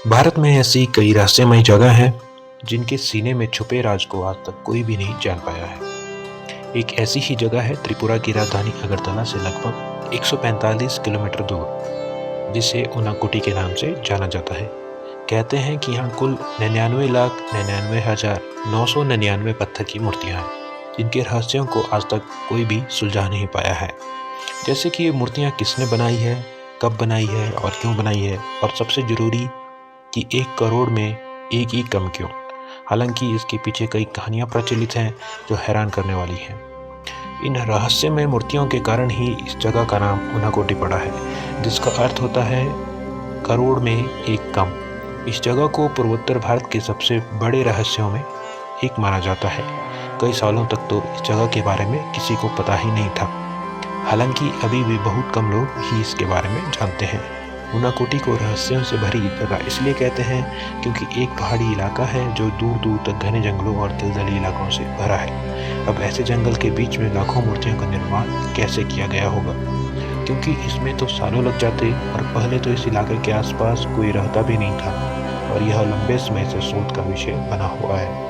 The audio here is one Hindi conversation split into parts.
भारत में ऐसी कई रहस्यमय जगह हैं जिनके सीने में छुपे राज को आज तक कोई भी नहीं जान पाया है। एक ऐसी ही जगह है त्रिपुरा की राजधानी अगरतला से लगभग 145 किलोमीटर दूर, जिसे उनाकोटी के नाम से जाना जाता है। कहते हैं कि यहाँ कुल 99,99,999 पत्थर की मूर्तियाँ हैं, जिनके रहस्यों को आज तक कोई भी सुलझा नहीं पाया है। जैसे कि ये मूर्तियाँ किसने बनाई है, कब बनाई है और क्यों बनाई है, और सबसे जरूरी कि 1 करोड़ में एक ही कम क्यों। हालांकि इसके पीछे कई कहानियां प्रचलित हैं जो हैरान करने वाली हैं। इन रहस्यमय मूर्तियों के कारण ही इस जगह का नाम उनाकोटी पड़ा है, जिसका अर्थ होता है करोड़ में एक कम। इस जगह को पूर्वोत्तर भारत के सबसे बड़े रहस्यों में एक माना जाता है। कई सालों तक तो इस जगह के बारे में किसी को पता ही नहीं था। हालांकि अभी भी बहुत कम लोग ही इसके बारे में जानते हैं। उनाकोटी को रहस्यों से भरी जगह इसलिए कहते हैं क्योंकि एक पहाड़ी इलाका है जो दूर दूर तक घने जंगलों और दलदली इलाकों से भरा है। अब ऐसे जंगल के बीच में लाखों मूर्तियों का निर्माण कैसे किया गया होगा, क्योंकि इसमें तो सालों लग जाते और पहले तो इस इलाके के आसपास कोई रहता भी नहीं था, और यह लंबे समय से शोध का विषय बना हुआ है।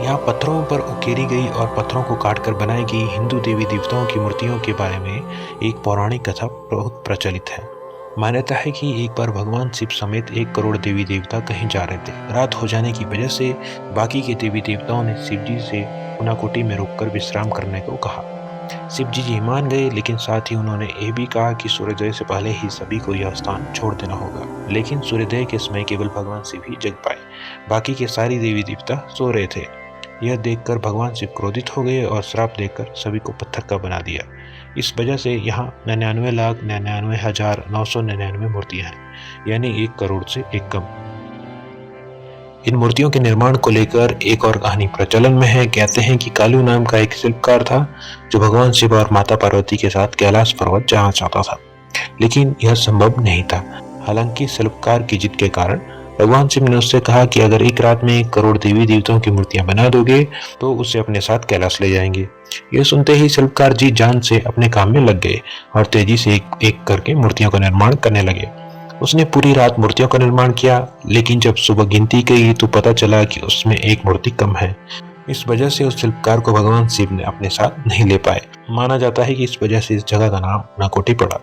यहाँ पत्थरों पर उकेरी गई और पत्थरों को काटकर बनाई गई हिंदू देवी देवताओं की मूर्तियों के बारे में एक पौराणिक कथा बहुत प्रचलित है। मान्यता है कि एक बार भगवान शिव समेत 1 करोड़ देवी देवता कहीं जा रहे थे। रात हो जाने की वजह से बाकी के देवी देवताओं ने शिव जी से उनाकोटी में रुककर विश्राम करने को कहा। शिव जी मान गए, लेकिन साथ ही उन्होंने ये भी कहा कि सूर्योदय से पहले ही सभी को यह स्थान छोड़ देना होगा। लेकिन सूर्योदय के समय केवल भगवान शिव ही जग पाए, बाकी के सारी देवी देवता सो रहे थे। यह देखकर भगवान शिव क्रोधित हो गए और श्राप देकर सभी को पत्थर का बना दिया। इस वजह से यहाँ 99,99,999 मूर्तियां हैं, यानी 1 करोड़ से एक कम। इन मूर्तियों के निर्माण को लेकर एक और कहानी प्रचलन में है। कहते हैं कि कालू नाम का एक शिल्पकार था जो भगवान शिव और माता पार्वती के साथ कैलाश पर्वत जाना चाहता था, लेकिन यह संभव नहीं था। हालांकि शिल्पकार की जिद के कारण भगवान शिव ने उससे कहा कि अगर एक रात में 1 करोड़ देवी देवताओं की मूर्तियां बना दोगे तो उसे अपने साथ कैलाश ले जाएंगे। यह सुनते ही शिल्पकार जी जान से अपने काम में लग गए और तेजी से एक एक करके मूर्तियों का निर्माण करने लगे। उसने पूरी रात मूर्तियों का निर्माण किया, लेकिन जब सुबह गिनती की तो पता चला कि उसमें एक मूर्ति कम है। इस वजह से उस शिल्पकार को भगवान शिव ने अपने साथ नहीं ले पाए। माना जाता है कि इस वजह से इस जगह का नाम उनाकोटी पड़ा।